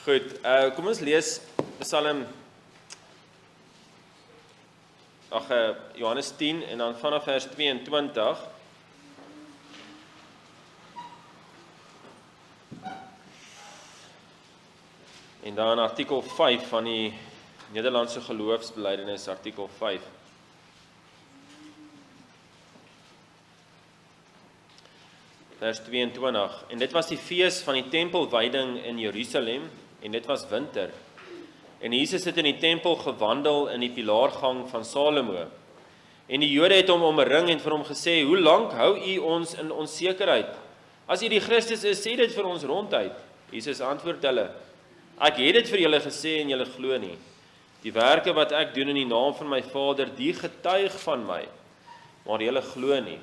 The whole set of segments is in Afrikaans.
Goed, kom ons lees Psalm Johannes 10 en dan vanaf vers 22. En dan artikel 5 van die Nederlandse geloofsbelijdenis, artikel 5. Vers 22. En dit was die fees van die tempelwyding in Jerusalem, en dit was winter. En Jesus het in die tempel gewandel in die pilaargang van Salomo. En die Jode het hom omring en vir hom gesê, hoe lank hou u ons in onsekerheid? As u die Christus is, sê dit vir ons ronduit. Jesus antwoord hulle, ek het dit vir julle gesê en julle glo nie. Die werke wat ek doen in die naam van my Vader, die getuig van my, maar julle glo nie.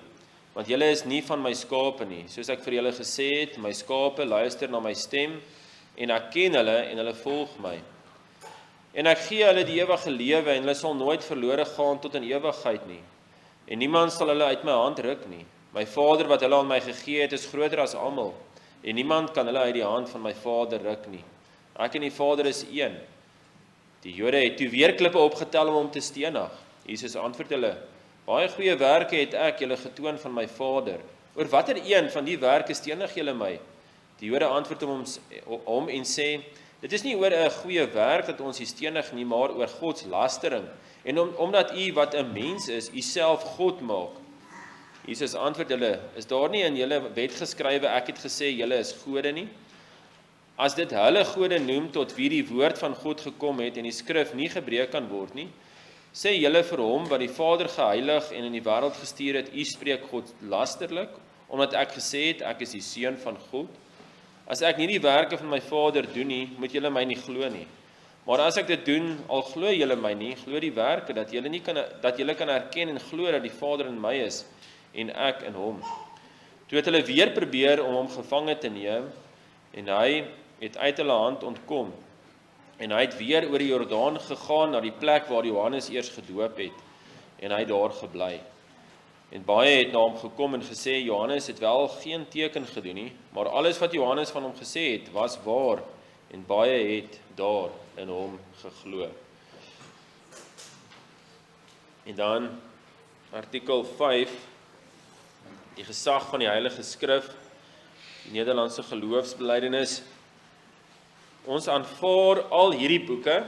Want julle is nie van my skape nie, soos ek vir julle gesê het, my skape luister na my stem, en ek ken hulle en hulle volg my. En ek gee hulle die ewige lewe, en hulle sal nooit verlore gaan tot in ewigheid nie. En niemand sal hulle uit my hand ruk nie. My Vader wat hulle aan my gegee het, is groter as almal, en niemand kan hulle uit die hand van my Vader ruk nie. Ek en die Vader is een. Die Jode het toe weer klippe opgetel om hom te stenig. Jesus antwoord hulle, baie goeie werke het ek julle getoon van my Vader. Oor watter een van die werke stenig julle my? Die Jode antwoord hom en sê, dit is nie oor 'n goeie werk dat ons u stenig nie, maar oor Gods lastering. En omdat u wat 'n mens is, u self God maak. Jesus antwoord hulle, is daar nie in julle wet geskrywe, ek het gesê julle is gode nie? As dit hulle gode noem tot wie die woord van God gekom het en die skrif nie gebreek kan word nie, sê julle vir hom wat die Vader geheilig en in die wêreld gestuur het, u spreek God lasterlik, omdat ek gesê het, ek is die seun van God. As ek nie die werke van my Vader doen nie, moet julle my nie glo nie. Maar as ek dit doen, al glo julle my nie, glo die werke, dat julle kan erken en glo dat die Vader in my is, en ek in hom. Toe het hulle weer probeer om hom gevange te neem, en hy het uit hulle hand ontkom. En hy het weer oor die Jordaan gegaan na die plek waar Johannes eers gedoop het, en hy het daar gebly. En baie het na hom gekom en gesê, Johannes het wel geen teken gedoen nie, maar alles wat Johannes van hom gesê het, was waar, en baie het daar in hom geglo. En dan, artikel 5, die gesag van die Heilige Skrif, die Nederlandse geloofsbelijdenis. Ons aanvaar al hierdie boeke,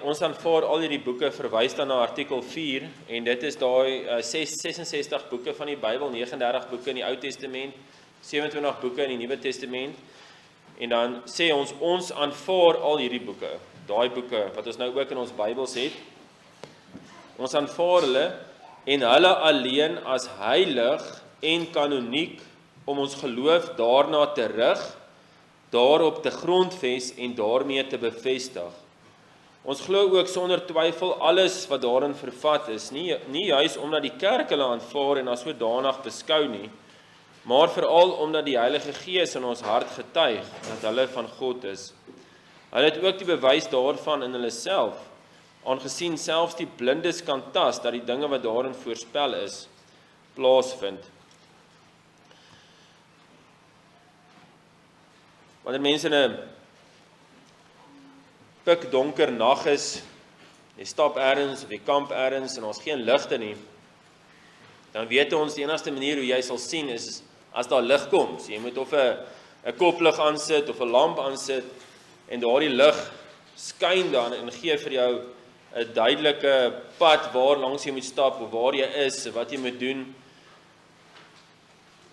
ons aanvaar al hierdie boeke verwys dan na artikel 4, en dit is daai 66 boeke van die Bybel, 39 boeke in die Ou Testament, 27 boeke in die Nuwe Testament, en dan sê ons aanvaar al hierdie boeke, daai boeke wat ons nou ook in ons Bybels het, ons aanvaar hulle, en hulle alleen as heilig en kanoniek, om ons geloof daarna te rig, daarop te grondves en daarmee te bevestig. Ons glo ook sonder twyfel alles wat daarin vervat is, nie juis omdat die kerk hulle aanvaar en as sodanig beskou nie, maar veral omdat die Heilige Gees in ons hart getuig dat hulle van God is. Hulle het ook die bewys daarvan in hulle self, aangesien selfs die blindes kan tas dat die dinge wat daarin voorspel is, plaasvind. Wanneer mense in 'n pikdonker nag is, jy stap ergens of jy kamp ergens en ons geen ligte nie, dan weet ons die enigste manier hoe jy sal sien is as daar lig kom. So jy moet of 'n koplig aansit of 'n lamp aansit en daardie lig skyn dan en gee vir jou 'n duidelike pad waar langs jy moet stap of waar jy is, wat jy moet doen.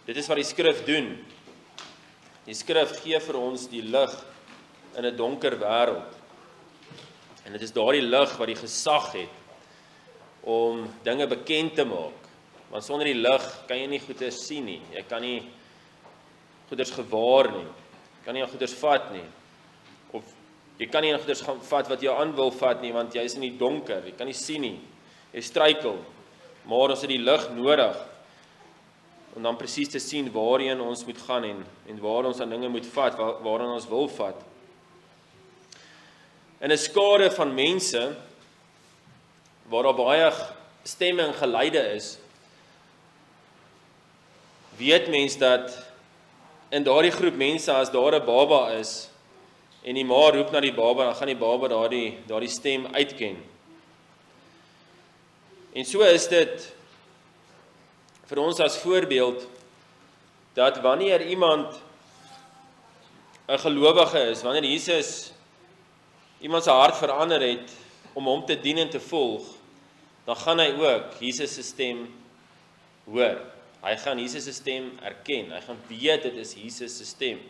Dit is wat die skrif doen. Die skrif gee vir ons die lig in 'n donker wêreld. En dit is daardie lig wat die gesag het om dinge bekend te maak. Want sonder die lig kan jy nie goeders sien nie. Jy kan nie goeders gewaar nie. Jy kan nie goeders vat nie. Of jy kan nie goeders gaan vat wat jou aan wil vat nie, want jy is in die donker. Jy kan nie sien nie. Jy struikel. Maar ons het die lig nodig om dan presies te sien waarheen ons moet gaan en waar ons aan dinge moet vat, waaraan ons wil vat. In 'n skare van mense, waar daar baie stemme en geluide is, weet mens dat in daardie groep mense, as daar 'n baba is, en die ma roep na die baba, dan gaan die baba daardie stem uitken. En so is dit vir ons as voorbeeld, dat wanneer iemand 'n gelowige is, wanneer Jesus iemand se hart verander het, om hom te dien en te volg, dan gaan hy ook Jesus se stem hoor. Hy gaan Jesus se stem erken, hy gaan weet dit is Jesus se stem.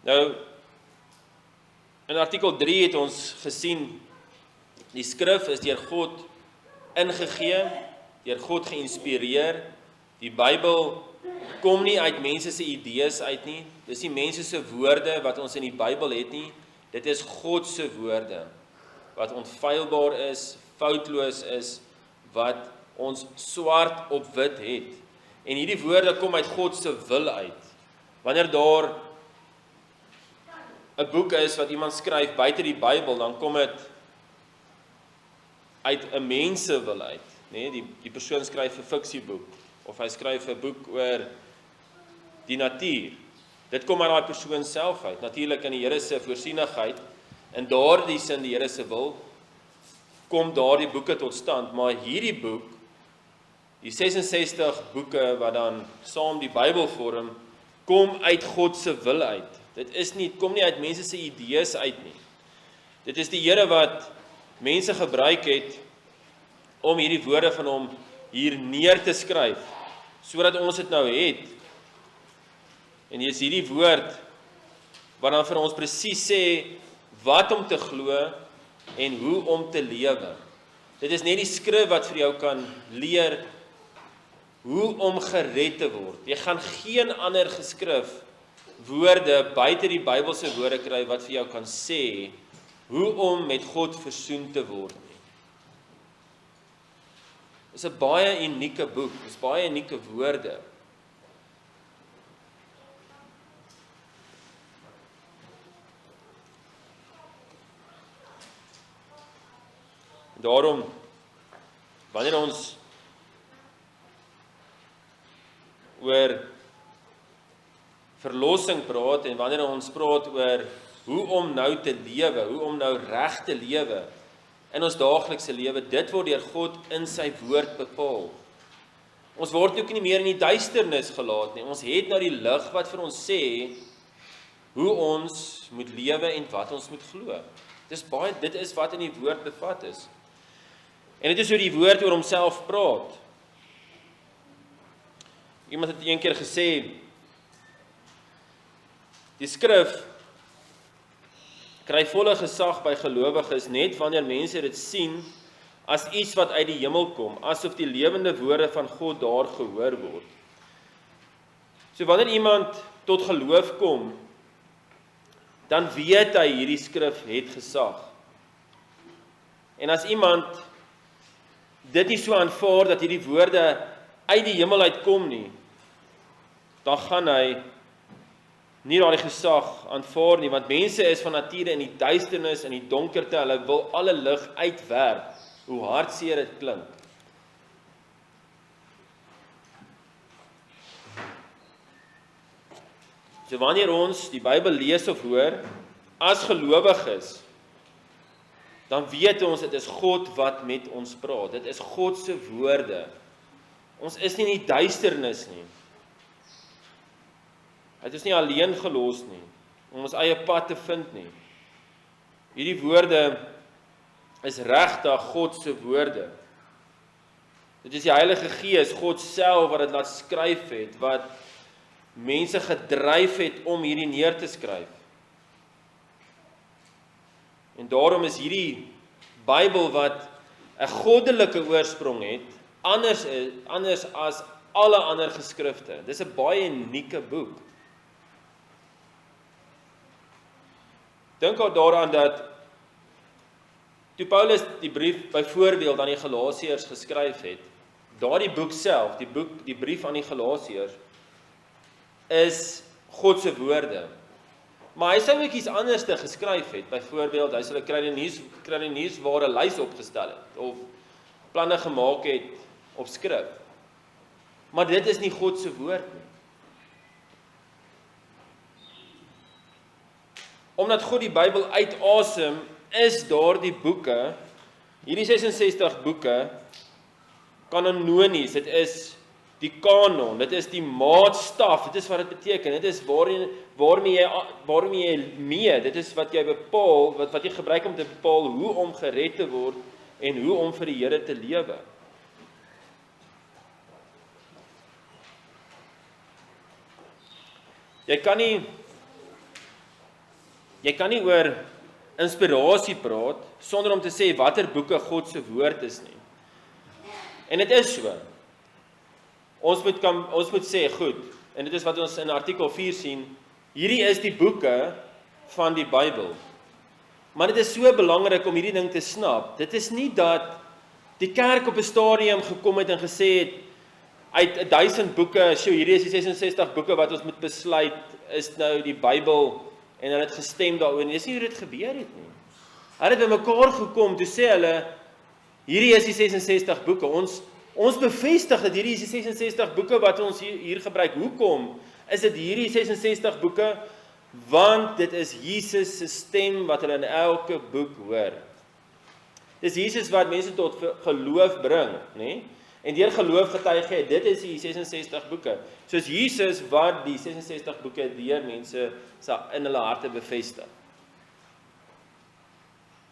Nou, in artikel 3 het ons gesien, die skrif is deur God ingegee, deur God geïnspireer. Die Bybel kom nie uit mense se idees uit nie, dis nie mense se woorde wat ons in die Bybel het nie, dit is God se woorde, wat onfeilbaar is, foutloos is, wat ons swart op wit het. En hierdie woorde kom uit God se wil uit. Wanneer daar 'n boek is wat iemand skryf buite die Bybel, dan kom dit uit 'n mens se wil uit. Nee, die persoon skryf 'n fiksieboek, of hy skryf 'n boek oor die natuur. Dit kom uit daai persoon self uit, natuurlik in die Here se voorsienigheid, in daardie sin die Here se wil, kom daardie boeke tot stand, maar hierdie boek, die 66 boeke wat dan saam die Bybel vorm, kom uit God se wil uit. Dit kom nie uit mense se idees uit nie. Dit is die Here wat mense gebruik het om hierdie woorde van hom hier neer te skryf, sodat ons dit nou het. En hier is hierdie woord wat dan vir ons presies sê wat om te glo en hoe om te lewe. Dit is net die skrif wat vir jou kan leer hoe om gered te word. Jy gaan geen ander geskrif woorde buite die Bybelse woorde kry wat vir jou kan sê hoe om met God versoen te word nie. Dit is 'n baie unieke boek, dit is baie unieke woorde. Daarom, wanneer ons oor verlossing praat en wanneer ons praat oor hoe om nou te lewe, hoe om nou reg te lewe in ons daaglikse lewe, dit word deur God in sy woord bepaal. Ons word ook nie meer in die duisternis gelaat nie. Ons het nou die lig wat vir ons sê hoe ons moet lewe en wat ons moet glo. Dit is wat in die woord bevat is. En dit is hoe die woord oor homself praat. Iemand het een keer gesê, die skrif kry volle gesag by gelowiges net wanneer mense dit sien as iets wat uit die hemel kom, asof die lewende woorde van God daar gehoor word. So wanneer iemand tot geloof kom, dan weet hy hierdie skrif het gesag. En as iemand dit nie so aanvaar dat hierdie woorde uit die hemel uitkom nie, dan gaan hy nie daardie gesag aanvaar nie, want mense is van nature in die duisternis, in die donkerte, hulle wil alle lig uitwerp, hoe hartseer dit klink. So wanneer ons die Bybel lees of hoor, as gelowiges, dan weet ons, dit is God wat met ons praat, dit is God se woorde. Ons is nie in die duisternis nie. Hy het ons nie alleen gelos nie, om ons eie pad te vind nie. Hierdie woorde is regtig God se woorde. Dit is die Heilige Gees, God self wat dit laat skryf het, wat mense gedryf het om hierdie neer te skryf. En daarom is hierdie Bybel wat 'n goddelike oorsprong het, anders as alle ander geskrifte. Dis 'n baie unieke boek. Dink daaraan dat toe Paulus die brief byvoorbeeld aan die Galasiërs geskryf het, daardie boek self, die brief aan die Galasiërs, is God se woorde. Maar hy sou ook iets anders te geskryf het, byvoorbeeld, hy sou 'n kraniesware lys opgestel het, of planne gemaak het op skrif. Maar dit is nie God se woord nie. omdat God die Bybel uitasem, is daardie boeke, hierdie 66 boeke, kanonies, dit is die kanon, dit is die maatstaf, dit is wat dit beteken, dit is waarmee jy mee, dit is wat jy bepaal, wat jy gebruik om te bepaal hoe om gered te word en hoe om vir die Here te lewe. Jy kan nie oor inspirasie praat sonder om te sê watter boeke God se woord is nie. En dit is so. Ons moet sê goed, en dit is wat ons in artikel 4 sien, hierdie is die boeke van die Bybel. Maar dit is so belangrik om hierdie ding te snap. Dit is nie dat die kerk op 'n stadium gekom het en gesê het, uit 1000 boeke, hierdie is die 66 boeke wat ons moet besluit, is nou die Bybel, en hulle het gestem daaroor. Dis nie hoe dit gebeur het nie. Hulle het bymekaar gekom, toe sê hulle, hierdie is die 66 boeke, ons bevestig dat hierdie is die 66 boeke wat ons hier gebruik. Hoekom is dit hierdie 66 boeke? Want dit is Jesus se stem wat hulle in elke boek hoor. Dis Jesus wat mense tot geloof bring, nê? En deur geloof getuig hy, dit is die 66 boeke. Soos Jesus wat die 66 boeke deur mense in hulle harte bevestig.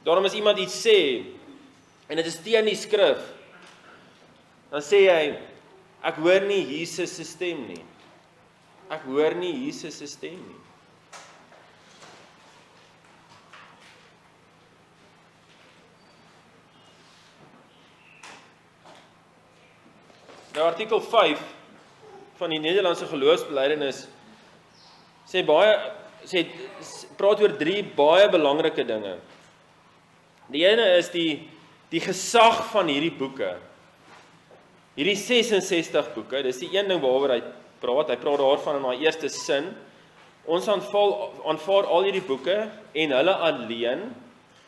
Daarom as iemand iets sê, en dit is teen die skrif, dan sê hy, ek hoor nie Jesus se stem nie. Ek hoor nie Jesus se stem nie. Nou artikel 5 van die Nederlandse geloofsbelijdenis praat oor 3 baie belangrike dinge. Die ene is die gesag van hierdie boeke. Hierdie 66 boeke, dis die een ding waaroor hy praat daarvan in die eerste sin. Ons aanvaar al hierdie boeke en hulle alleen.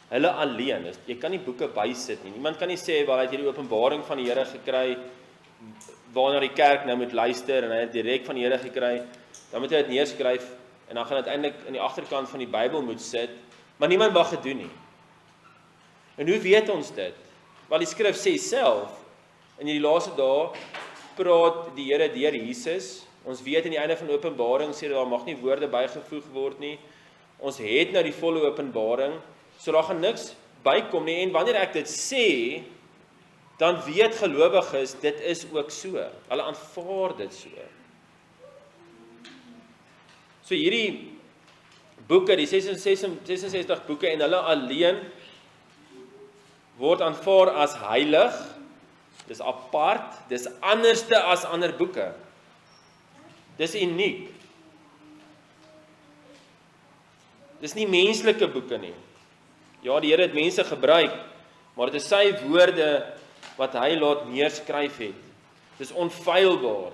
Jy kan nie boeke bysit nie. Niemand kan nie sê, wel, hy het hierdie openbaring van die Here gekry, waarna die kerk nou moet luister, en hy het direk van die Here gekry, dan moet hy dit neerskryf, en dan gaan dit eintlik in die agterkant van die Bybel moet sit, maar niemand mag dit doen nie. En hoe weet ons dit? Want die skrif sê self, in die laaste dae praat die Here deur Jesus. Ons weet aan die einde van Openbaring sê daar mag nie woorde bygevoeg word nie. Ons het nou die volle Openbaring, so daar gaan niks bykom nie. En wanneer ek dit sê, dan weet gelowiges, dit is ook so. Hulle aanvaar dit so. So hierdie boeke, die 66 boeke en hulle alleen, word aanvaar as heilig, dis apart, dis anderste as ander boeke. Dis uniek. Dis nie menslike boeke nie. Ja, die Here het mense gebruik, maar dit is sy woorde wat hy laat neerskryf het. Dis onfeilbaar.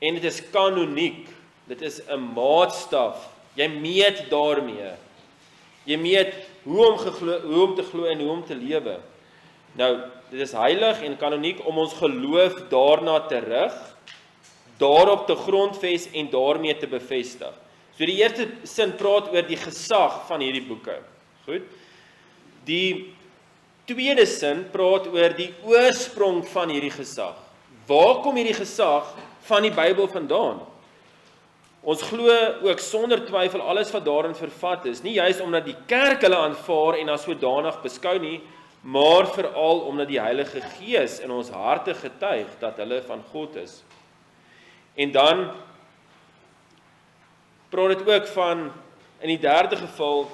En dit is kanoniek. Dit is 'n maatstaf. Jy meet daarmee. Jy meet hoe om te glo en hoe om te lewe. Nou, dit is heilig en kanoniek om ons geloof daarna te rig, daarop te grondves en daarmee te bevestig. So die eerste sin praat oor die gesag van hierdie boeke. Goed. Die tweede sin praat oor die oorsprong van hierdie gesag. Waar kom hierdie gesag van die Bybel vandaan? Ons glo ook sonder twyfel alles wat daarin vervat is, nie juis omdat die kerk hulle aanvaar en as sodanig beskou nie, maar veral omdat die Heilige Gees in ons harte getuig dat hulle van God is. En dan praat dit ook van, in die derde geval,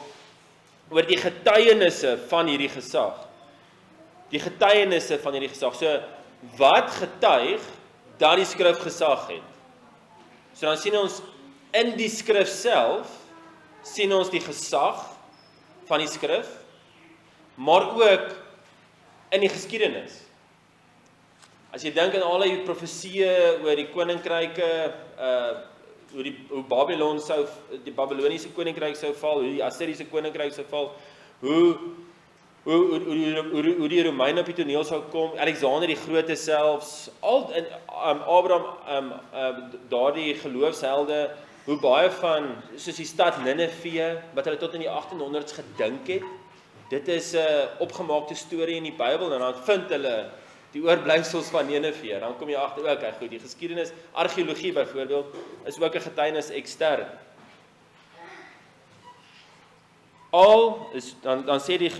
oor die getuienisse van hierdie gesag. Die getuienisse van hierdie gesag. So, wat getuig dat die skrif gesag het? So dan sien ons in die skrif self, sien ons die gesag van die skrif, maar ook in die geskiedenis. As jy dink aan al die profesieë oor die koninkryke, hoe Babylon die Babyloniese koninkryk sou val, hoe die Assiriese koninkryk sou val, hoe die Romeine op die toneel sou kom, Alexander die Grote selfs, Abraham, daardie geloofshelde, hoe baie van, soos die stad Nineve, wat hulle tot in die 1800s gedink het, dit is 'n opgemaakte storie in die Bybel, en dan vind hulle die oorblyfsels van Nineve. Dan kom jy agter ook, goed, die geskiedenis, argeologie byvoorbeeld, is ook 'n getuienis ekstern. Dan sê die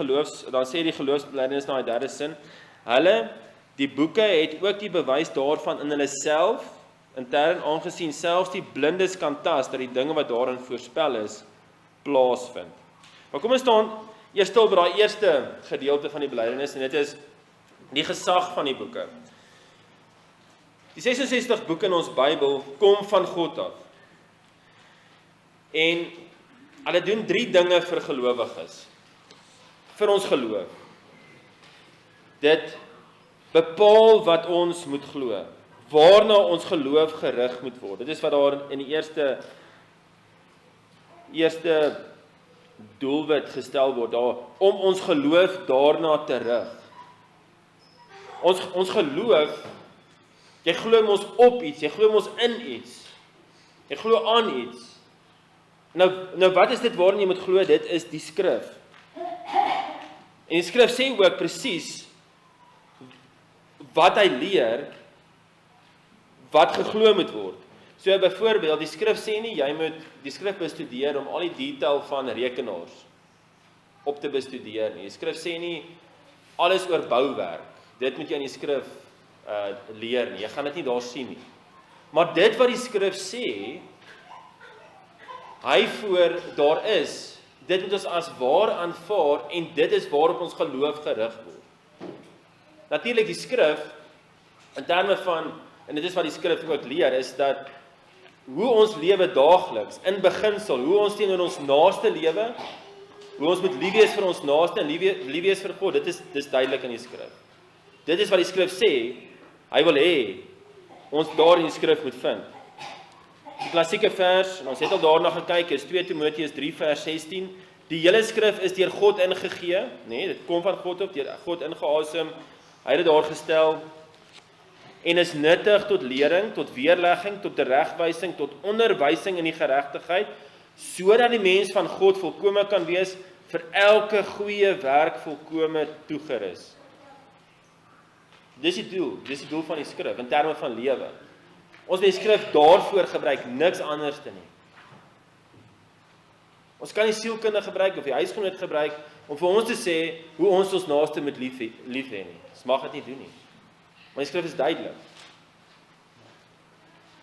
geloofsbelijdenis na die derde sin, die boeke het ook die bewys daarvan in hulle self, intern aangesien selfs die blindes kan tas, dat die dinge wat daarin voorspel is, plaasvind. Maar kom ons staan eers stil by daai eerste gedeelte van die belydenis, en dit is die gesag van die boeke. Die 66 boeke in ons Bybel kom van God af. En hulle doen 3 dinge vir gelowiges. Vir ons geloof. Dit bepaal wat ons moet glo. Waarna ons geloof gerig moet word. Dit is wat daar in die eerste doelwit gestel word, om ons geloof daarna te rig. Ons geloof, jy glo mos op iets, jy glo mos in iets, jy glo aan iets. Nou wat is dit waarin jy moet glo? Dit is die skrif. En die skrif sê ook presies wat hy leer, wat geglo moet word. So byvoorbeeld, die skrif sê nie, jy moet die skrif bestudeer om al die detail van rekenaars op te bestudeer nie. Die skrif sê nie, alles oor bouwerk, dit moet jy in die skrif leer nie, jy gaan dit nie daar sien nie. Maar dit wat die skrif sê, hy voor daar is, dit moet ons as waar aanvaar, en dit is waarop ons geloof gerig word. Natuurlik die skrif, in terme van, en dit is wat die skrif ook leer, is dat hoe ons lewe daagliks, in beginsel, hoe ons teenoor ons naaste lewe, hoe ons moet lief wees vir ons naaste, en lief wees vir God, dit is duidelik in die skrif. Dit is wat die skrif sê, hy wil hê, ons daar in die skrif moet vind. Die klassieke vers, en ons het al daarna gekyk, is 2 Timoteus 3 vers 16, die hele skrif is deur God ingegee, dit kom van God op, deur God ingeasem, hy het dit daar gestel, en is nuttig tot lering, tot weerlegging, tot teregwysing, tot onderwysing in die geregtigheid, sodat die mens van God volkome kan wees, vir elke goeie werk volkome toegerus. Dis die doel van die skrif, in terme van lewe. Ons moet die skrif daarvoor gebruik, niks anders te nie. Ons kan die sielkunde gebruik, of die huisgenoot gebruik, om vir ons te sê, hoe ons naaste moet lief hê nie. Ons mag dit nie doen nie. Maar die skrif is duidelik.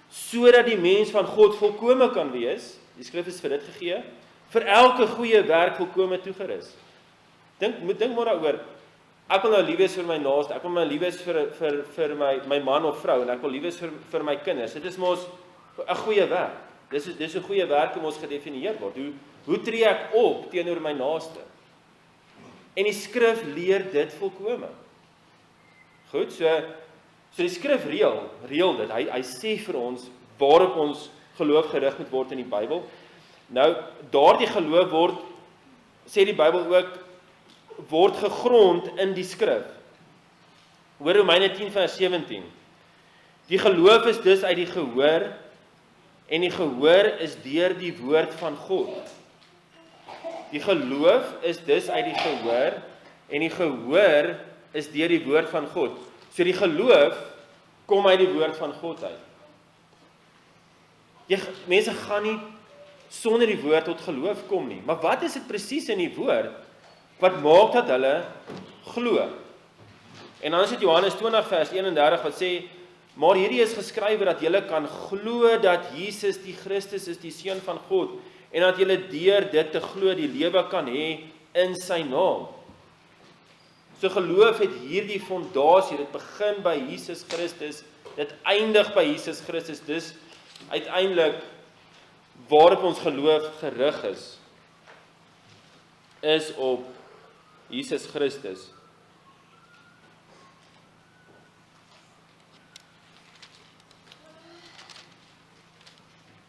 Sodat die mens van God volkome kan wees, die skrif is vir dit gegee, vir elke goeie werk volkome toegerus. Dink maar daaroor, ek wil nou lief wees vir my naaste, ek wil nou lief wees vir my man of vrou, en ek wil lief wees vir my kinders. Dit is mos 'n goeie werk. Dis 'n goeie werk om ons gedefinieer word. Hoe tree ek op teenoor my naaste? En die skrif leer dit volkome. Goed, so die skrif reël dit. Hy sê vir ons waarop ons geloof gerig moet word in die Bybel. Nou, daardie geloof word, sê die Bybel ook, word gegrond in die skrif. Hoor Romeine 10 vers 17. Die geloof is dus uit die gehoor, en die gehoor is deur die woord van God. Die geloof is dus uit die gehoor, en die gehoor is deur die woord van God. So die geloof kom uit die woord van God uit. Mense gaan nie sonder die woord tot geloof kom nie. Maar wat is dit presies in die woord wat maak dat hulle glo? En dan is dit Johannes 20 vers 31 wat sê, maar hierdie is geskrywe dat julle kan glo dat Jesus die Christus is, die Seun van God, en dat julle deur dit te glo die lewe kan hê in sy naam. So geloof het hierdie fondasie, dit begin by Jesus Christus, dit eindig by Jesus Christus, dis uiteindelik waarop ons geloof gerig is op Jesus Christus.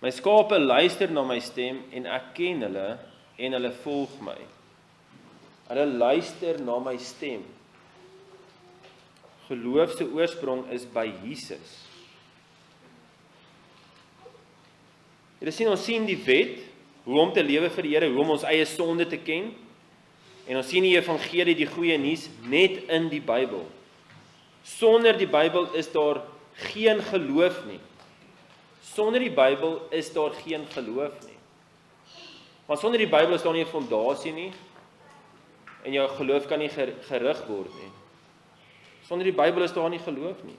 My skape luister na my stem en ek ken hulle en hulle volg my. Hulle luister na my stem. Geloof se oorsprong is by Jesus. Ons sien die wet, hoe om te lewe vir die Here, hoe om ons eie sonde te ken, en ons sien die evangelie, die goeie nuus, net in die Bybel. Sonder die Bybel is daar geen geloof nie. Sonder die Bybel is daar geen geloof nie. Want sonder die Bybel is daar nie 'n fondasie nie, en jou geloof kan nie gerig word nie. Sonder die Bybel is daar nie geloof nie.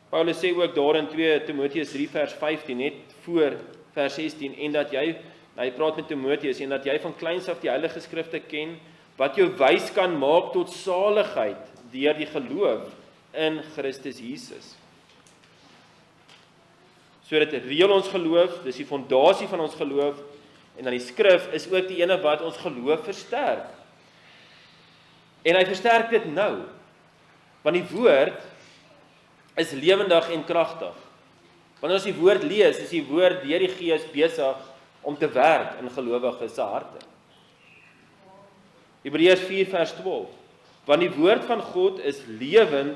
Paulus sê ook daar in 2 Timoteus 3 vers 15, net voor vers 16, en dat jy, hy praat met Timoteus, en dat jy van kleins af die Heilige Skrifte ken, wat jou wys kan maak tot saligheid, deur die geloof in Christus Jesus. So dit reël ons geloof, dis die fondasie van ons geloof, en dan die skrif is ook die ene wat ons geloof versterk. En hy versterk dit nou, want die woord is lewendig en kragtig. Wanneer ons die woord lees, is die woord deur die Gees besig om te werk in gelowiges se harte. Hebreërs 4 vers 12. Want die woord van God is lewend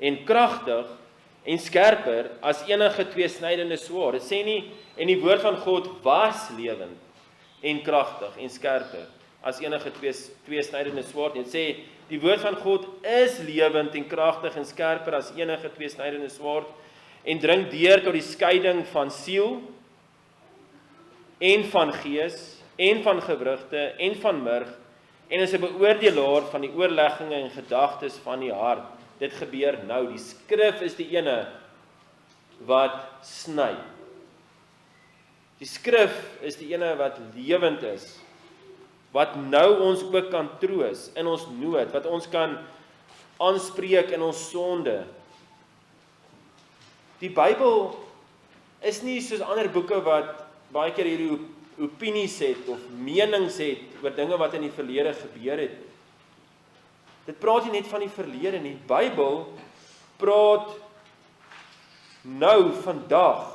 en kragtig en skerper as enige tweesnydende swaard. Dit sê nie, en die woord van God was lewend en kragtig en skerper as enige tweesnydende swaard. Dit sê, die woord van God is lewend en kragtig en skerper as enige tweesnydende swaard en dring deur tot die skeiding van siel en van gees en van gewrigte en van murg en is 'n beoordelaar van die oorlegginge en gedagtes van die hart. Dit gebeur nou. Die skrif is die ene wat sny. Die skrif is die ene wat lewend is, wat nou ons ook kan troos in ons nood, wat ons kan aanspreek in ons sonde. Die Bybel is nie soos ander boeke wat baie keer hierdie opinies het of menings het oor dinge wat in die verlede gebeur het. Dit praat nie net van die verlede nie. Die Bybel praat nou, vandag.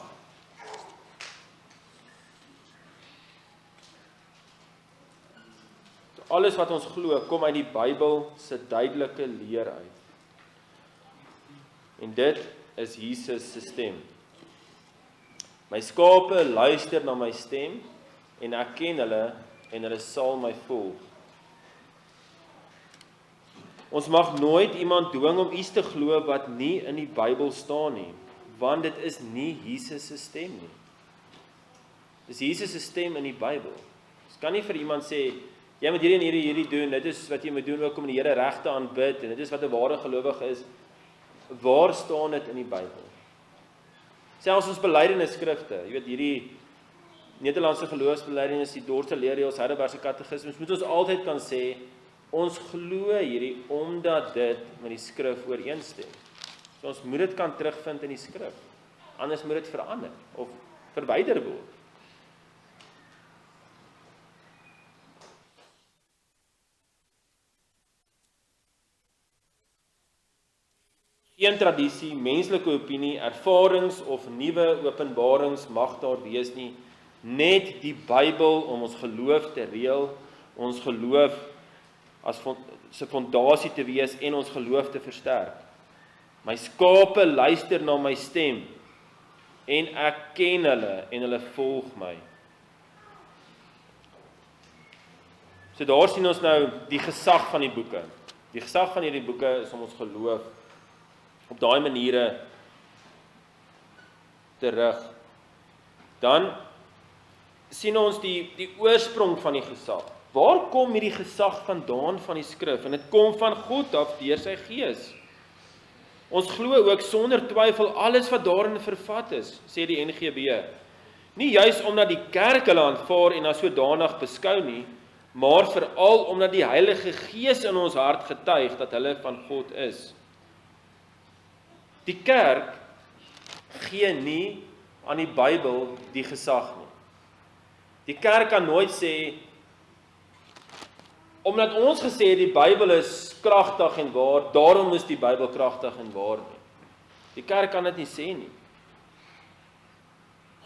Alles wat ons glo, kom uit die Bybel se duidelike leer uit. En dit is Jesus se stem. My skape luister na my stem, en ek ken hulle, en hulle sal my volg. Ons mag nooit iemand dwing om iets te glo wat nie in die Bybel staan nie, want dit is nie Jesus se stem nie. Dis Jesus se stem in die Bybel. Ons kan nie vir iemand sê, jy moet hierdie en hierdie doen, dit is wat jy moet doen ook om die Here reg te aanbid, en dit is wat 'n ware gelowige is. Waar staan dit in die Bybel? Selfs ons belydende skrifte, jy weet hierdie Nederlandse geloofsbelijdenis, die Dorse leerreëls, Heidelbergse katekismes, moet ons altyd kan sê, ons glo hierdie omdat dit met die skrif ooreenstem. So ons moet dit kan terugvind in die skrif. Anders moet dit verander of verwyder word. Geen tradisie, menslike opinie, ervarings of nuwe openbarings mag daar wees nie. Net die Bybel om ons geloof te reël, ons geloof as se fondasie te wees en ons geloof te versterk. My skape luister na my stem en ek ken hulle en hulle volg my. So daar sien ons nou die gesag van die boeke. Die gesag van hierdie boeke is om ons geloof op daai maniere te rig. Dan sien ons die oorsprong van die gesag. Waar kom hierdie gesag vandaan van die skrif? En dit kom van God af deur sy Gees. Ons glo ook sonder twyfel alles wat daarin vervat is, sê die NGB. Nie juis omdat die kerk hulle aanvaar en as sodanig beskou nie, maar veral omdat die Heilige Gees in ons hart getuig dat hulle van God is. Die kerk gee nie aan die Bybel die gesag nie. Die kerk kan nooit sê, omdat ons gesê het die Bybel is kragtig en waar, daarom is die Bybel kragtig en waar nie. Die kerk kan dit nie sê nie.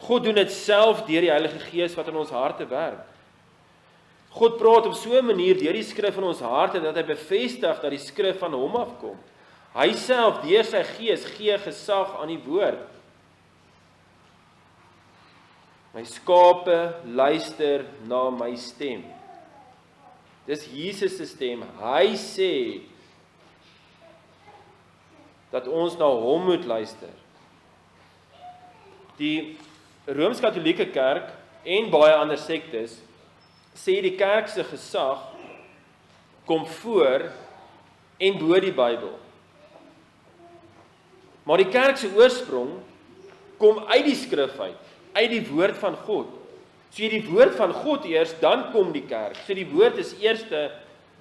God doen dit self deur die Heilige Gees wat in ons harte werk. God praat op so 'n manier deur die skrif in ons harte dat hy bevestig dat die skrif van hom afkom. Hy self deur sy Gees gee gesag aan die woord. My skape luister na my stem. Dis Jesus se stem. Hy sê dat ons na hom moet luister. Die Rooms-Katolieke Kerk en baie ander sektes sê die kerk se gesag kom voor en bo die Bybel. Maar die kerk se oorsprong kom uit die skrif uit die woord van God. So jy die woord van God eers, dan kom die kerk. So die woord is eerste,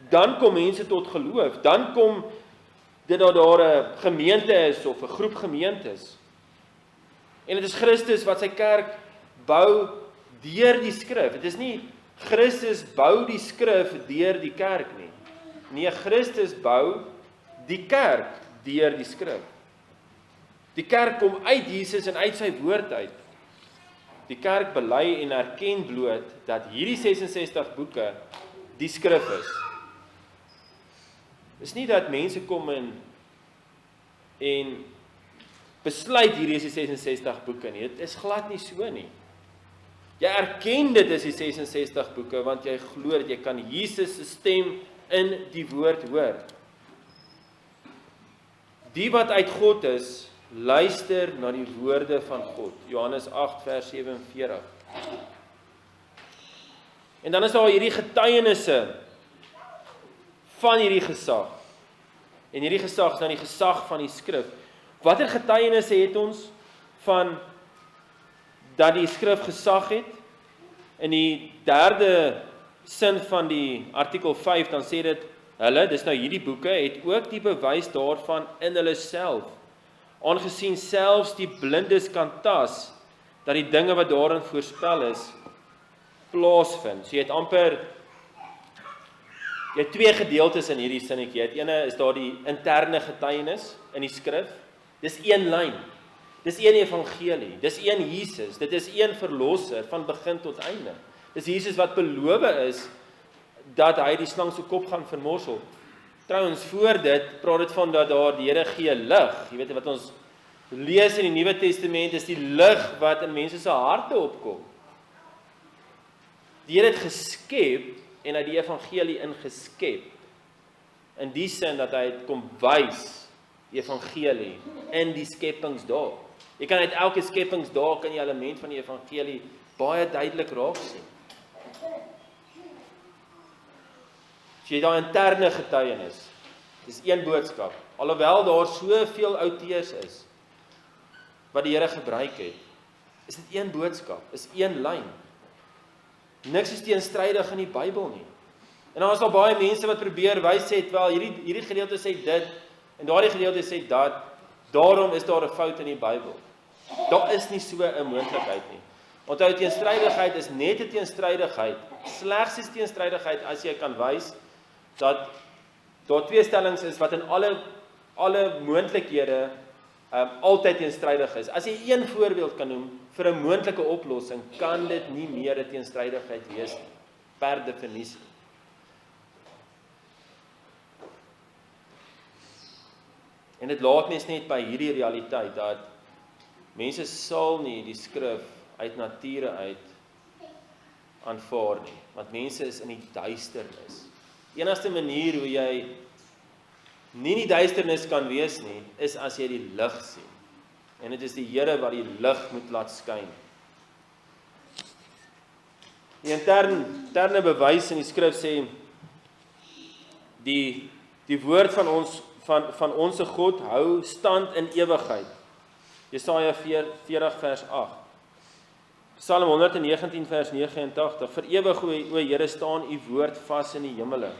dan kom mense tot geloof, dan kom dit dat daar 'n gemeente is of 'n groep gemeentes. En dit is Christus wat sy kerk bou deur die skrif. Dit is nie Christus bou die skrif deur die kerk nie. Nee, Christus bou die kerk deur die skrif. Die kerk kom uit Jesus en uit sy woord uit. Die kerk bely en erken bloot dat hierdie 66 boeke die skrif is. Dis nie dat mense kom en besluit hierdie is die 66 boeke nie. Dit is glad nie so nie. Jy erken dit is die 66 boeke want jy glo dat jy kan Jesus se stem in die woord hoor. Die wat uit God is, luister na die woorde van God. Johannes 8 vers 47. En dan is daar hierdie getuienisse van hierdie gesag. En hierdie gesag is dan die gesag van die skrif. Watter getuienisse het ons van dat die skrif gesag het? In die derde sin van die artikel 5, dan sê dit, hulle, dis nou hierdie boeke, het ook die bewys daarvan in hulle self. Aangesien selfs die blindes kan tas, dat die dinge wat daarin voorspel is, plaasvind. So jy het twee gedeeltes in hierdie sinnetjie. Ene is daar die interne getuienis in die skrif. Dis een lyn. Dis een evangelie. Dis een Jesus. Dit is een verlosser van begin tot einde. Dis Jesus wat beloof is dat hy die slang se kop gaan vermorsel. Trouwens, voor dit praat dit van dat daar die Here gee lig. Jy weet wat ons lees in die Nuwe Testament is die lig wat in mense se harte opkom. Die Here het geskep en hy die evangelie ingeskep. In die sin dat hy het kom wys die evangelie in die skepingsdae. Jy kan uit elke skepingsdae kan jy element van die evangelie baie duidelik raak sien. So jy daar interne getuienis. Dis een boodskap. Alhoewel daar soveel outeurs is wat die Here gebruik het, is dit een boodskap, is een lyn. Niks is teenstrydig in die Bybel nie. En dan is daar baie mense wat probeer wys sê, wel hierdie gedeelte sê dit en daardie gedeelte sê dat, daarom is daar 'n fout in die Bybel. Daar is nie so 'n moontlikheid nie. Onthou, teenstrydigheid is net 'n teenstrydigheid. Slegs is teenstrydigheid as jy kan wys dat daar twee stellings is wat in alle moontlikhede altyd teenstrydig is. As jy een voorbeeld kan noem vir 'n moontlike oplossing, kan dit nie meer 'n teenstrydigheid wees nie, per definisie. En dit laat mens net by hierdie realiteit dat mense sal nie die skrif uit nature uit aanvaar nie, want mense is in die duisternis. Die enigste manier hoe jy nie in die duisternis kan wees nie, is as jy die lig sien. En dit is die Here wat die lig moet laat skyn. Die interne bewys in die skrif sê, die woord van ons God hou stand in ewigheid. Jesaja 40 vers 8. Psalm 119 vers 89. Vir ewig, o Here, staan u woord vas in die hemele.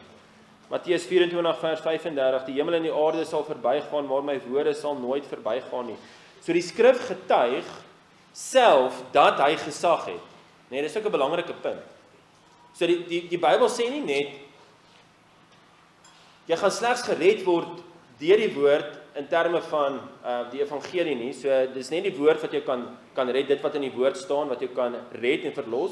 Matteus 24 vers 35. Die hemel en die aarde sal verbygaan, maar my woorde sal nooit verbygaan nie. So die skrif getuig self dat hy gesag het. Nee, dis ook 'n belangrike punt. So die Bybel sê nie net jy gaan slegs gered word deur die woord in terme van die evangelie nie. So dis net die woord wat jou kan red, dit wat in die woord staan wat jou kan red en verlos.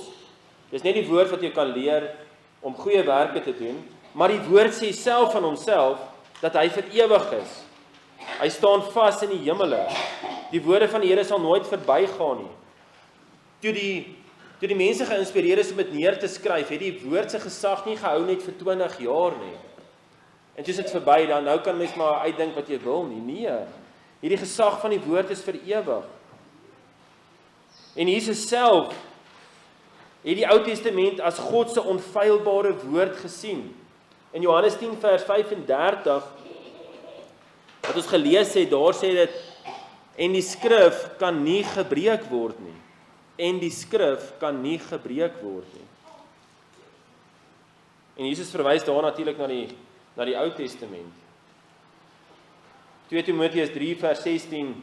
Dis net die woord wat jou kan leer om goeie werke te doen, maar die woord sê self van homself dat hy vir ewig is. Hy staan vas in die hemele. Die woorde van die Here sal nooit verbygaan nie. Toe die toe die mense geïnspireer is om dit neer te skryf, het die woord se gesag nie gehou net vir 20 jaar nie. En toe is dit verby dan, nou kan mens maar uitdink wat jy wil nie. Nee, hierdie gesag van die woord is vir ewig. En Jesus self het die Ou Testament as God se onfeilbare woord gesien. In Johannes 10 vers 35, wat ons gelees het, daar sê dit, en die skrif kan nie gebreek word nie. En die skrif kan nie gebreek word nie. En Jesus verwys daar natuurlik na die Ou Testament. 2 Timoteus 3 vers 16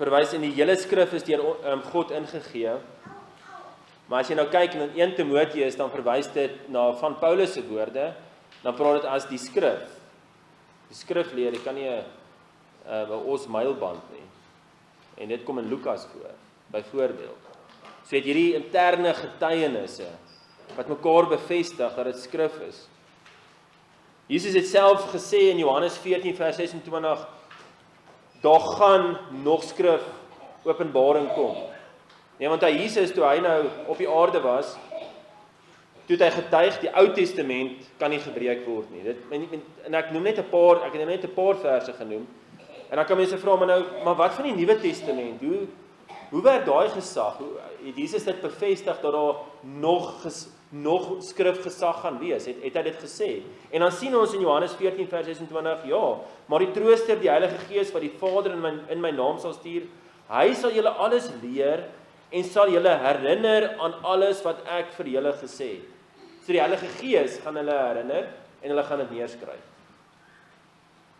verwys in die hele skrif is deur God ingegee. Maar as jy nou kyk in 1 Timoteus, dan verwys dit na van Paulus se woorde, dan praat dit as die skrif. Die skrifleer, dit kan nie 'n os mylband nie. En dit kom in Lukas voor, byvoorbeeld. So het hierdie interne getuienisse wat mekaar bevestig dat dit skrif is. Jesus het self gesê in Johannes 14 vers 26, daar gaan nog skrif openbaring kom. Nee, want Jesus, toe hy nou op die aarde was, toe het hy getuig, die Ou Testament kan nie gebreek word nie. En ek het net 'n paar verse genoem, en dan kan mense vra, maar wat van die Nuwe Testament? Hoe werk daai gesag? Het Jesus dit bevestig dat daar nog skrifgesag gaan wees? Het hy dit gesê? En dan sien ons in Johannes 14 vers 26, ja, maar die Trooster, die Heilige Gees, wat die Vader in my naam sal stuur, hy sal julle alles leer, en sal julle herinner aan alles wat ek vir julle gesê het. So die Heilige Gees gaan hulle herinner, en hulle gaan dit neerskryf.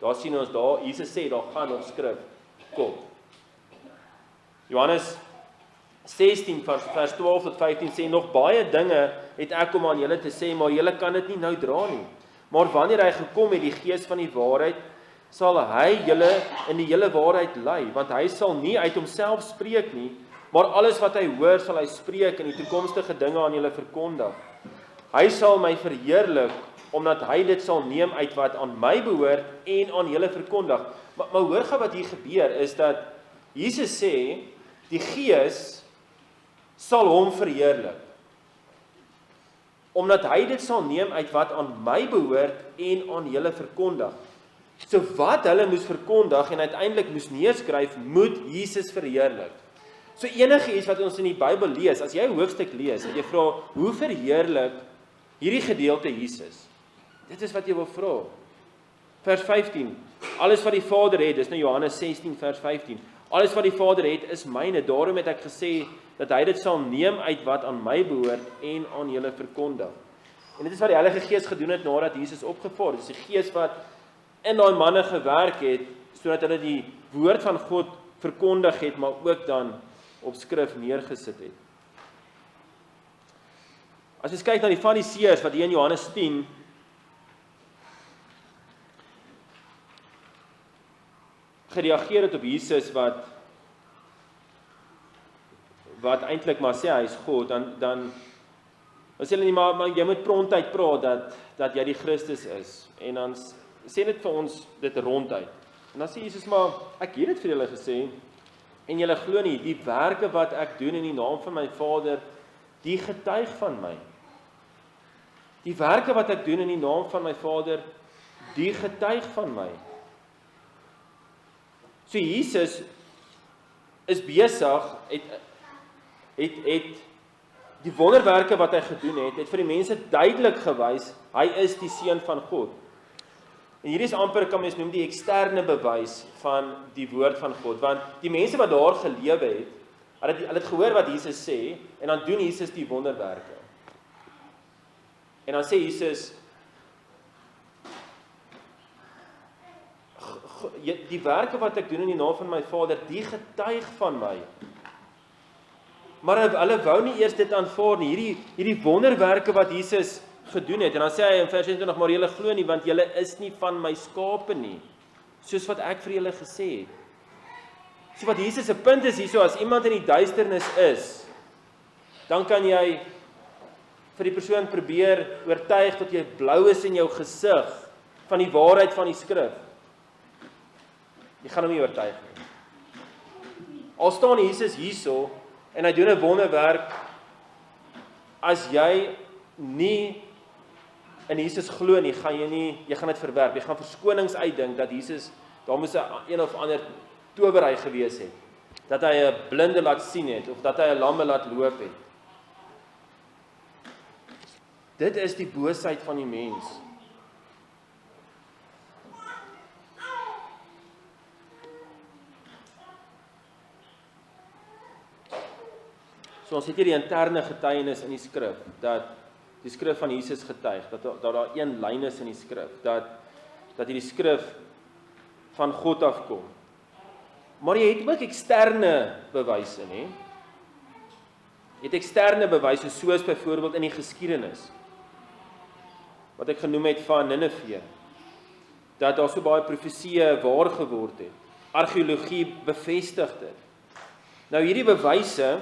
Daar sien ons, Jesus sê, daar gaan nog skrif kom. Johannes 16 vers 12 tot 15 sê, nog baie dinge het ek om aan julle te sê, maar julle kan dit nie nou dra nie. Maar wanneer hy gekom het, die Gees van die waarheid, sal hy julle in die hele waarheid lei, want hy sal nie uit homself spreek nie, maar alles wat hy hoor, sal hy spreek en die toekomstige dinge aan julle verkondig. Hy sal my verheerlik, omdat hy dit sal neem uit wat aan my behoort en aan julle verkondig. Maar hoor gou wat hier gebeur, is dat Jesus sê, die Gees sal hom verheerlik, omdat hy dit sal neem uit wat aan my behoort en aan julle verkondig. So wat hulle moes verkondig en uiteindelik moes neerskryf, moet Jesus verheerlik. So enige iets wat ons in die Bybel lees, as jy 'n hoofstuk lees, en jy vra, hoe verheerlik hierdie gedeelte Jesus? Dit is wat jy wil vra. Vers 15, alles wat die Vader het, dis nou Johannes 16 vers 15, alles wat die Vader het is myne, daarom het ek gesê, dat hy dit sal neem uit wat aan my behoort en aan julle verkondig. En dit is wat die Heilige Gees gedoen het nadat Jesus opgevaar het. Dis die Gees wat in daai manne gewerk het, sodat hulle die woord van God verkondig het, maar ook dan op skrif neergesit het. As ons kyk na die Fariseërs wat hier in Johannes 10 gereageer het op Jesus wat eintlik maar sê hy is God, dan sê hulle nie, maar jy moet prontuit praat dat jy die Christus is. En dan sê dit vir ons dit ronduit. En dan sê Jesus, maar ek het dit vir julle gesê, en julle glo nie, die werke wat ek doen in die naam van my Vader, die getuig van my. Die werke wat ek doen in die naam van my Vader, die getuig van my. So Jesus is besig, het die wonderwerke wat hy gedoen het vir die mense duidelik gewys, hy is die Seun van God. En hierdie is amper, kan mens noem, die eksterne bewys van die woord van God, want die mense wat daar gelewe het, hulle het gehoor wat Jesus sê, en dan doen Jesus die wonderwerke. En dan sê Jesus, die werke wat ek doen in die naam van my Vader, die getuig van my. Maar hulle wou nie eers dit aanvaar nie, hierdie wonderwerke wat Jesus gedoen het. En dan sê hy in vers 26, maar julle glo nie, want julle is nie van my skape nie, soos wat ek vir julle gesê het. So wat Jesus se punt is hierso, as iemand in die duisternis is, dan kan jy vir die persoon probeer oortuig tot jy blou is in jou gesig van die waarheid van die skrif. Jy gaan hom nie oortuig nie. Al staan Jesus hierso en hy doen 'n wonderwerk, as jy nie in Jesus glo nie, jy gaan dit verwerp, jy gaan verskonings uitdink, dat Jesus, daar moes een of ander towerry gewees het, dat hy 'n blinde laat sien het, of dat hy 'n lamme laat loop het. Dit is die boosheid van die mens. So ons het hier die interne getuienis in die skrif, dat die skrif van Jesus getuig, dat daar een lyn is in die skrif, dat hierdie skrif van God afkom. Maar jy het ook eksterne bewyse, né? Jy het eksterne bewyse, soos byvoorbeeld in die geskiedenis, wat ek genoem het van Nineve, dat daar so baie profesieë waar geword het, argeologie bevestig dit. Nou hierdie bewyse,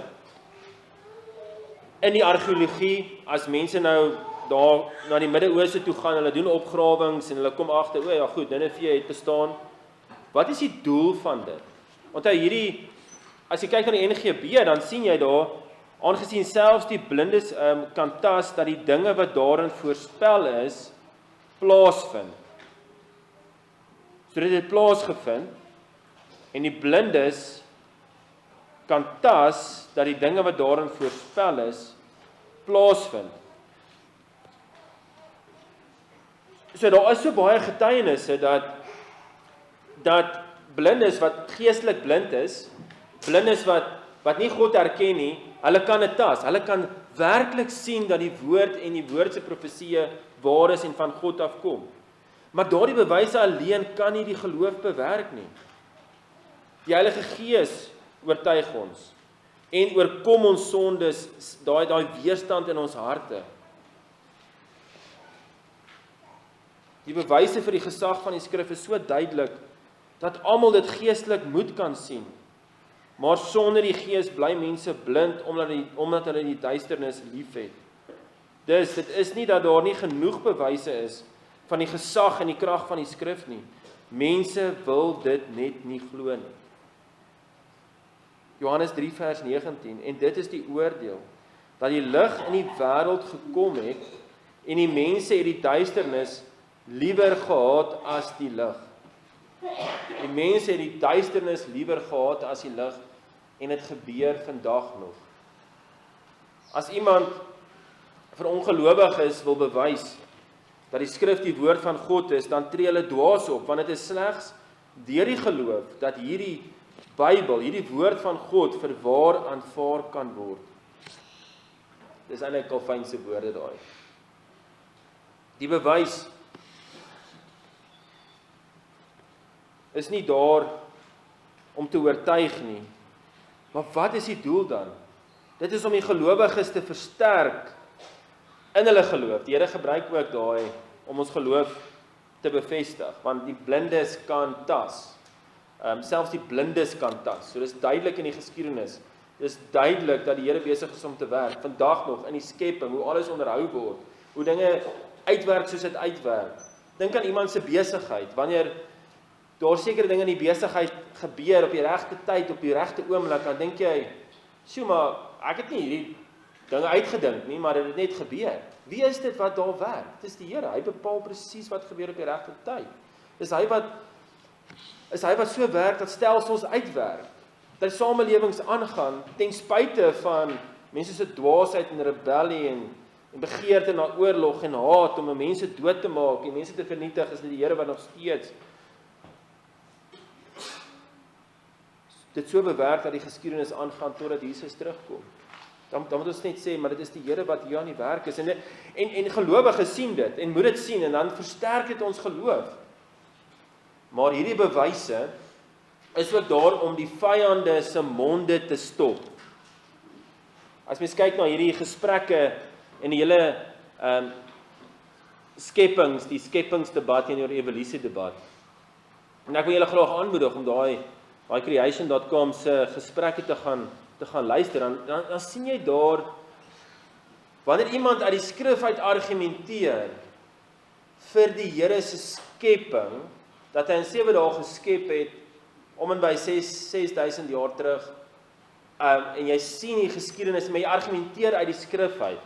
in die argeologie, as mense nou daar na die Midde-Ooste toe gaan, hulle doen opgrawings en hulle kom agter, ja goed, Nineve het bestaan. Wat is die doel van dit? Want hierdie, as jy kyk na die NGB, dan sien jy daar, aangesien selfs die blindes kan tas, dat die dinge wat daarin voorspel is, plaasvind. So dit het plaasgevind, en die blindes kan tas, dat die dinge wat daarin voorspel is, plaasvind. So daar is so baie getuienisse, dat blindes wat geestelik blind is, blindes wat nie God herken nie, hulle kan dit tas, hulle kan werklik sien dat die woord en die woord se profesieë waar is en van God afkom. Maar daardie bewyse alleen kan nie die geloof bewerk nie. Die Heilige Gees oortuig ons en oorkom ons sondes, daai weerstand in ons harte. Die bewyse vir die gesag van die skrif is so duidelik, dat almal dit geestelik moet kan sien. Maar sonder die Gees bly mense blind, omdat hulle die duisternis liefhet. Dus, dit is nie dat daar nie genoeg bewyse is van die gesag en die krag van die skrif nie. Mense wil dit net nie glo nie. Johannes 3 vers 19, en dit is die oordeel, dat die lig in die wêreld gekom het, en die mense het die duisternis liewer gehaat as die lig. Die mense het die duisternis liewer gehaat as die lig, en dit gebeur vandag nog. As iemand vir ongelowiges wil bewys, dat die skrif die woord van God is, dan tree hulle dwaas op, want dit is slegs deur die geloof, dat hierdie Bybel, hierdie woord van God, verwaar aanvaar kan word. Dis eintlik Calvynse woorde daai. Die bewys is nie daar om te oortuig nie. Maar wat is die doel dan? Dit is om die gelowiges te versterk in hulle geloof. Die Here gebruik ook daai om ons geloof te bevestig, want die blindes kan tas. Selfs die blindes kan tas. So dis duidelik in die geskiedenis. Dis duidelik dat die Here besig is om te werk. Vandag nog in die skepping, hoe alles onderhou word, hoe dinge uitwerk soos dit uitwerk. Dink aan iemand se besigheid, wanneer daar sekere dinge in die besigheid gebeur op die regte tyd, op die regte oomblik, dan dink jy, "Sjoe, maar ek het nie hierdie dinge uitgedink nie, maar dit het net gebeur." Wie is dit wat daar werk? Dit is die Here. Hy bepaal presies wat gebeur op die regte tyd. Dis hy wat so werk dat stelsels uitwerk, dat samelewings aangaan ten spyte van mense se dwaasheid en rebellie en begeerte na oorlog en haat om mense dood te maak en mense te vernietig, is dit die Here wat nog steeds dit so bewerk dat die geskiedenis aangaan totdat Jesus terugkom. Dan moet ons net sê, maar dit is die Here wat hier aan die werk is, en gelowiges sien dit, en moet dit sien, en dan versterk dit ons geloof. Maar hierdie bewyse is ook daar om die vyande se monde te stop. As mens kyk na hierdie gesprekke en die hele die skepingsdebat en die evolusiedebat, en ek wil julle graag aanmoedig om daai creation.com se gesprekke te gaan luister, dan sien jy daar, wanneer iemand uit die skrif uit argumenteer vir die Here se skepping, dat hy in 7 dae geskep het, om en by 6000 jaar terug, en jy sien die geskiedenis, maar jy argumenteer uit die skrif uit,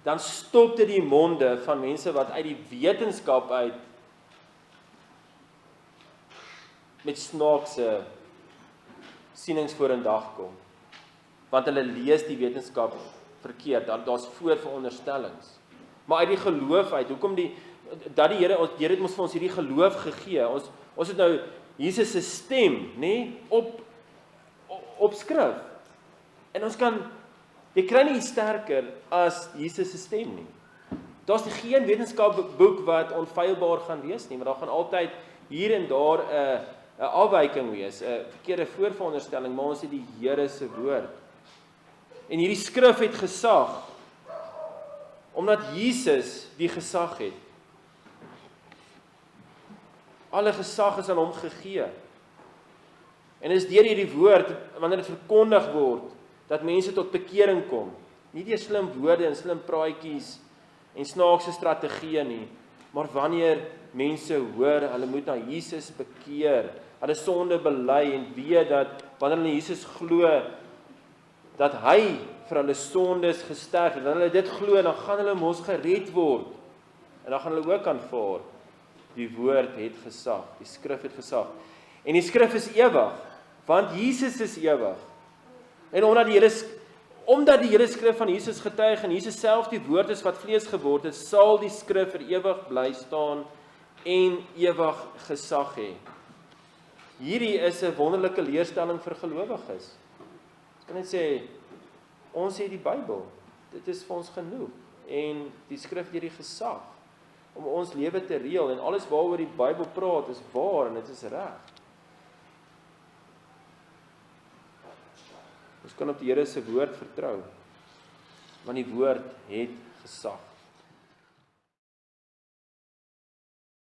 dan stop dit die monde van mense wat uit die wetenskap uit met snaakse sienings voor in dag kom. Want hulle lees die wetenskap verkeerd, daar's voorveronderstellings. Maar uit die geloof uit, hoekom dat die Here het ons vir ons hierdie geloof gegee. Ons het nou Jesus se stem, nê, op skrif. En ons kan, jy kry nie sterker as Jesus se stem nie. Daar's geen wetenskapboek wat onfeilbaar gaan wees nie, maar daar gaan altyd hier en daar 'n afwyking wees, 'n verkeerde voorveronderstelling, maar ons het die Here se woord. En hierdie skrif het gesag, omdat Jesus die gesag het. Alle gesag is aan hom gegee. En is deur hierdie woord, wanneer dit verkondig word, dat mense tot bekering kom. Nie deur slim woorde en slim praatjies en snaakse strategieë nie, maar wanneer mense hoor, hulle moet na Jesus bekeer, hulle sonde bely en weet dat wanneer hulle Jesus glo, dat hy vir hulle sondes gesterf het, en hulle dit glo, dan gaan hulle mos gered word. En dan gaan hulle ook aanvaar. Die woord het gesag, die skrif het gesag. En die skrif is ewig, want Jesus is ewig. En omdat die Here skrif van Jesus getuig, en Jesus self die woord is wat vlees geword het, sal die skrif vir ewig bly staan en ewig gesag hê. Hierdie is 'n wonderlike leerstelling vir gelowiges. Ek kan net sê, ons het die Bybel, dit is vir ons genoeg, en die skrif het hierdie gesag, om ons lewe te reël, en alles waaroor die Bybel praat, is waar, en dit is reg. Ons kan op die Here se woord vertrou, want die woord het gesag.